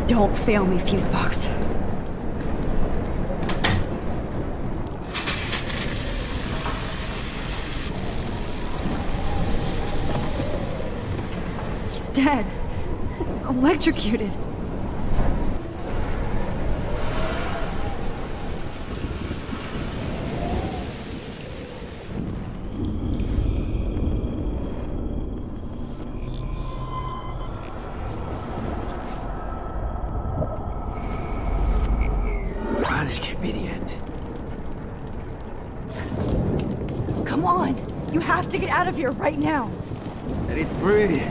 Don't fail me, Fusebox. He's dead. Electrocuted. This can't be the end. Come on! You have to get out of here right now! I need to breathe.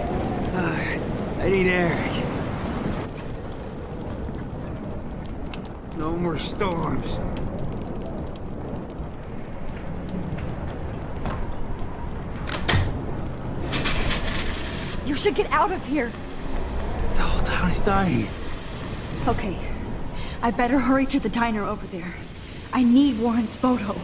I need air. No more storms. You should get out of here! The whole town is dying. Okay. I better hurry to the diner over there. I need Warren's photo.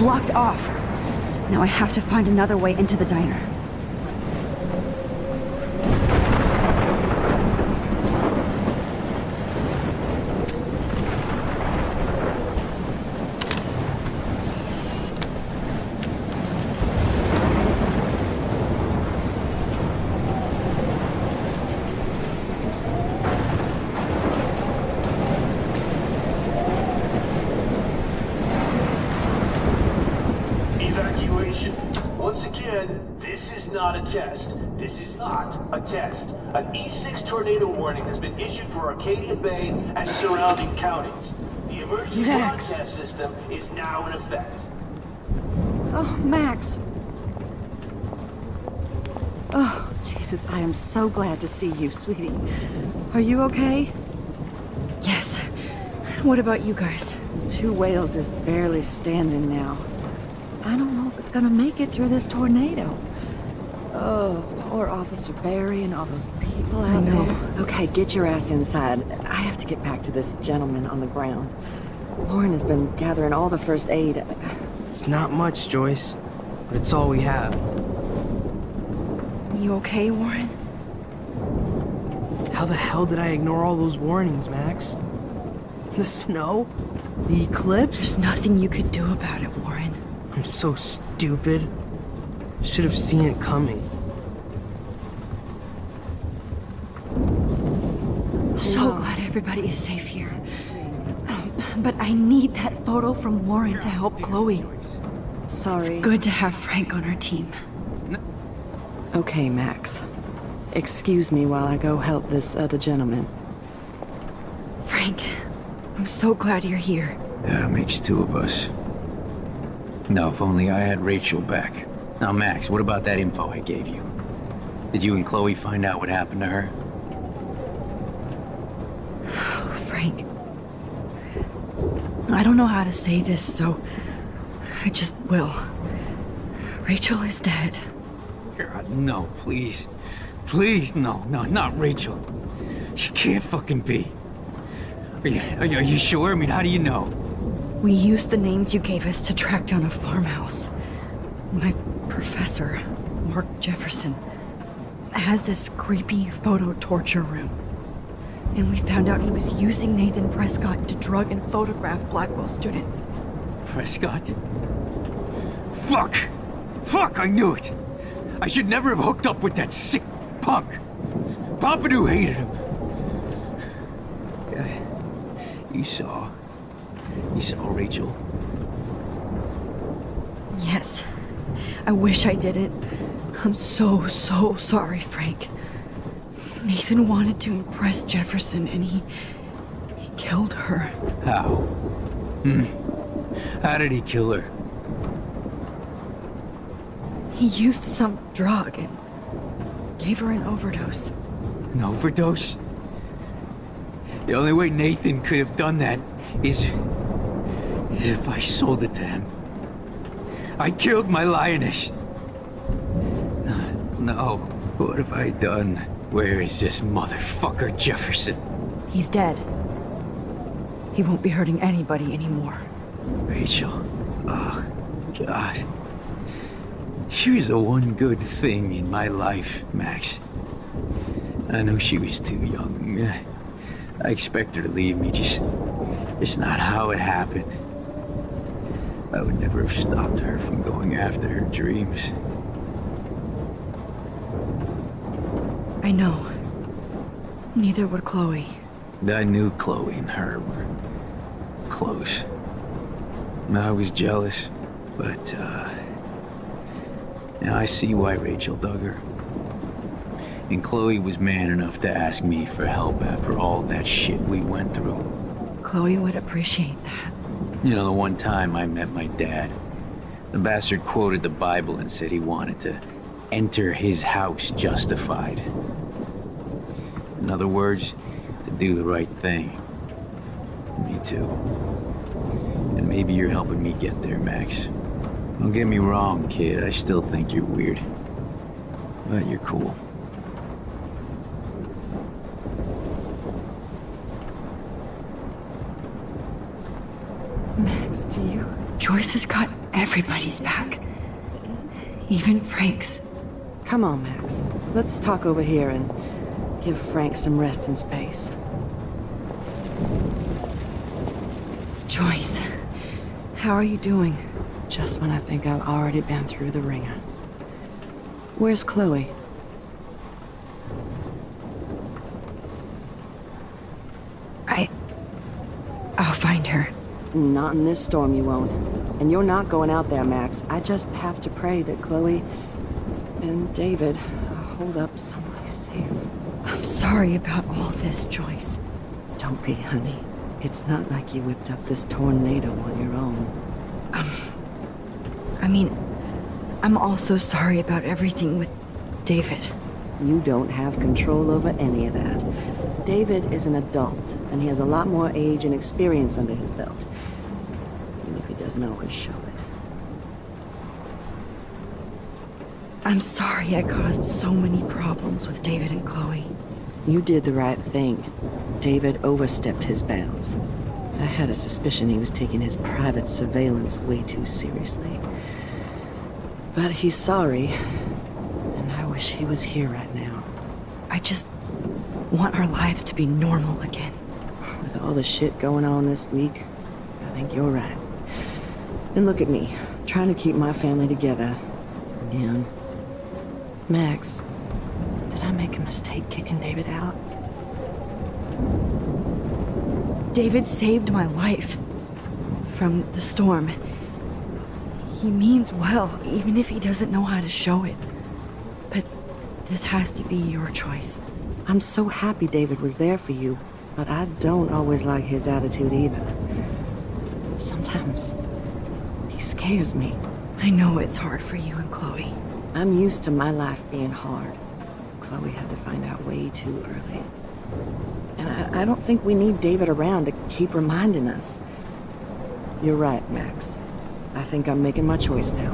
blocked off. Now I have to find another way into the diner. Once again, this is not a test. This is not a test. An E6 tornado warning has been issued for Arcadia Bay and surrounding counties. The emergency broadcast system is now in effect. Oh, Max. Oh, Jesus, I am so glad to see you, sweetie. Are you okay? Yes. What about you guys? Two Whales is barely standing now. I don't know if it's gonna make it through this tornado. Oh, poor Officer Barry and all those people out there. Okay, get your ass inside. I have to get back to this gentleman on the ground. Lauren has been gathering all the first aid. It's not much, Joyce, but it's all we have. You okay, Warren? How the hell did I ignore all those warnings, Max? The snow? The eclipse? There's nothing you could do about it, Warren. I'm so stupid. Should have seen it coming. So glad everybody is safe here. But I need that photo from Lauren to help Chloe. Sorry. It's good to have Frank on our team. Okay, Max. Excuse me while I go help this other gentleman. Frank, I'm so glad you're here. Yeah, it makes two of us. Now, if only I had Rachel back. Now, Max, what about that info I gave you? Did you and Chloe find out what happened to her? Oh, Frank. I don't know how to say this, so I just will. Rachel is dead. God, no, please. Please, no, not Rachel. She can't fucking be. Are you sure? I mean, how do you know? We used the names you gave us to track down a farmhouse. My professor, Mark Jefferson, has this creepy photo torture room. And we found out he was using Nathan Prescott to drug and photograph Blackwell students. Prescott? Fuck, I knew it! I should never have hooked up with that sick punk! Pompidou hated him! You saw Rachel? Yes. I wish I didn't. I'm so sorry, Frank. Nathan wanted to impress Jefferson, and he killed her. How? How did he kill her? He used some drug and gave her an overdose. An overdose? The only way Nathan could have done that is if I sold it to him. I killed my lioness. No, what have I done? Where is this motherfucker Jefferson? He's dead. He won't be hurting anybody anymore. Rachel. Oh, God. She was the one good thing in my life, Max. I know she was too young. I expect her to leave me, just not how it happened. I would never have stopped her from going after her dreams. I know. Neither would Chloe. I knew Chloe and her were close. I was jealous, but, I see why Rachel dug her. And Chloe was man enough to ask me for help after all that shit we went through. Chloe would appreciate that. You know, the one time I met my dad, the bastard quoted the Bible and said he wanted to enter his house justified. In other words, to do the right thing. Me too. And maybe you're helping me get there, Max. Don't get me wrong, kid, I still think you're weird. But you're cool. Max, do you Joyce has got everybody's back. Even Frank's. Come on, Max. Let's talk over here and give Frank some rest and space. Joyce, how are you doing? Just when I think I've already been through the ringer. Where's Chloe? I'll find her. Not in this storm, you won't. And you're not going out there, Max. I just have to pray that Chloe and David hold up someplace safe. I'm sorry about all this, Joyce. Don't be, honey. It's not like you whipped up this tornado on your own. I'm also sorry about everything with David. You don't have control over any of that. David is an adult, and he has a lot more age and experience under his belt. Even if he doesn't always show it. I'm sorry I caused so many problems with David and Chloe. You did the right thing. David overstepped his bounds. I had a suspicion he was taking his private surveillance way too seriously. But he's sorry, and I wish he was here right now. I just want our lives to be normal again. With all the shit going on this week, I think you're right. And look at me, trying to keep my family together. Again. Max, did I make a mistake kicking David out? David saved my life from the storm. He means well, even if he doesn't know how to show it. But this has to be your choice. I'm so happy David was there for you, but I don't always like his attitude either. Sometimes he scares me. I know it's hard for you and Chloe. I'm used to my life being hard. Chloe had to find out way too early. And I don't think we need David around to keep reminding us. You're right, Max. I think I'm making my choice now.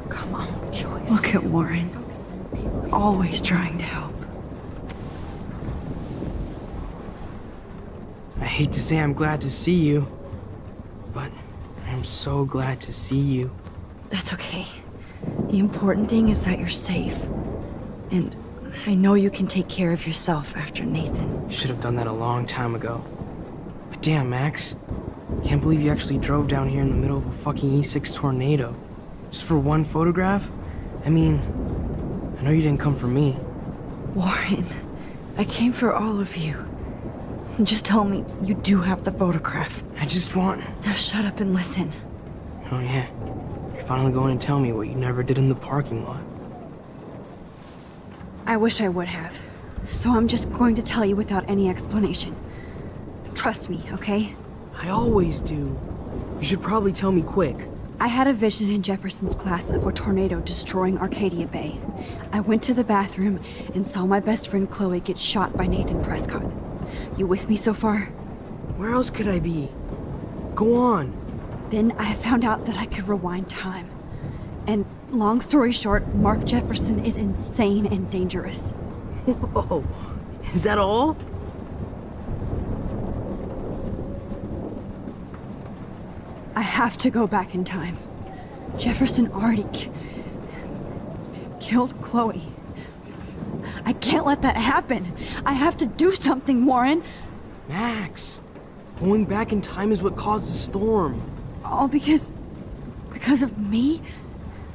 Come on, Joyce. Look at Warren. Always trying to help. I hate to say I'm glad to see you, but I'm so glad to see you. That's okay. The important thing is that you're safe. And I know you can take care of yourself after Nathan. You should have done that a long time ago. But damn, Max. Can't believe you actually drove down here in the middle of a fucking E6 tornado. Just for one photograph? I mean, I know you didn't come for me. Warren, I came for all of you. Just tell me you do have the photograph. I just want... Now shut up and listen. Oh yeah. You're finally going to tell me what you never did in the parking lot. I wish I would have. So I'm just going to tell you without any explanation. Trust me, okay? I always do. You should probably tell me quick. I had a vision in Jefferson's class of a tornado destroying Arcadia Bay. I went to the bathroom and saw my best friend Chloe get shot by Nathan Prescott. You with me so far? Where else could I be? Go on. Then I found out that I could rewind time. And long story short, Mark Jefferson is insane and dangerous. Whoa, is that all? I have to go back in time. Jefferson already killed Chloe. I can't let that happen. I have to do something, Warren. Max, going back in time is what caused the storm. All because of me?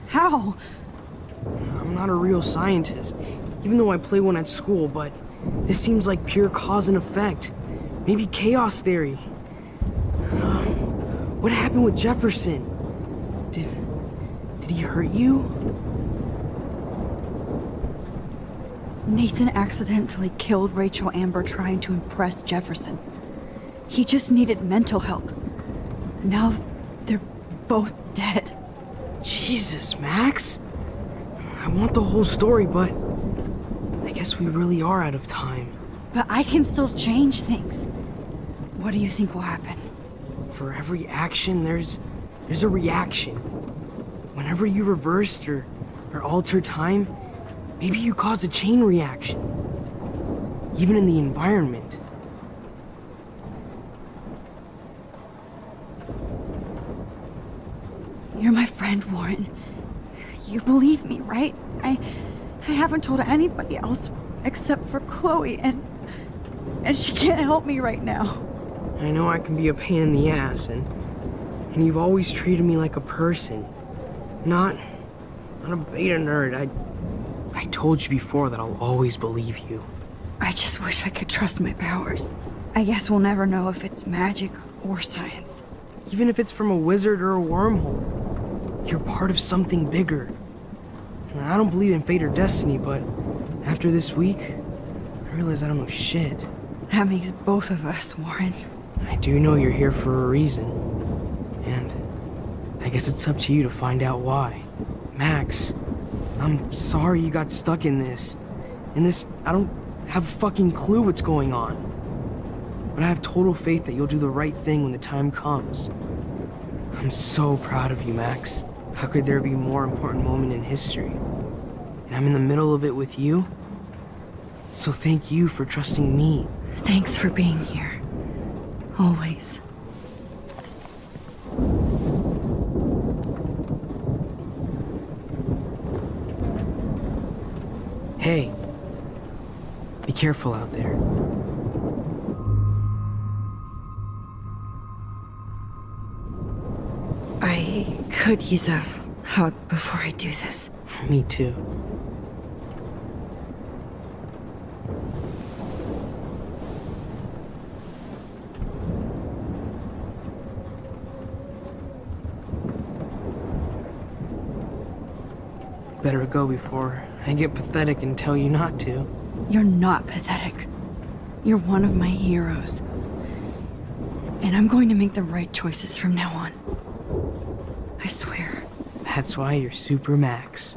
How? I'm not a real scientist, even though I play one at school, but this seems like pure cause and effect. Maybe chaos theory. What happened with Jefferson? Did he hurt you? Nathan accidentally killed Rachel Amber trying to impress Jefferson. He just needed mental help. Now they're both dead. Jesus, Max. I want the whole story, but I guess we really are out of time. But I can still change things. What do you think will happen? For every action, there's a reaction. Whenever you reversed or alter time, maybe you caused a chain reaction. even in the environment. You're my friend, Warren. You believe me, right? I haven't told anybody else except for Chloe, and she can't help me right now. I know I can be a pain in the ass, and you've always treated me like a person, not a beta nerd. I told you before that I'll always believe you. I just wish I could trust my powers. I guess we'll never know if it's magic or science. Even if it's from a wizard or a wormhole, you're part of something bigger. And I don't believe in fate or destiny, but after this week, I realize I don't know shit. That makes both of us, Warren. I do know you're here for a reason. And I guess it's up to you to find out why. Max, I'm sorry you got stuck in this. I don't have a fucking clue what's going on. But I have total faith that you'll do the right thing when the time comes. I'm so proud of you, Max. How could there be a more important moment in history? And I'm in the middle of it with you. So thank you for trusting me. Thanks for being here. Always. Hey, be careful out there. I could use a hug before I do this. Me too. Better go before I get pathetic and tell you not to. You're not pathetic. You're one of my heroes. And I'm going to make the right choices from now on. I swear. That's why you're Super Max.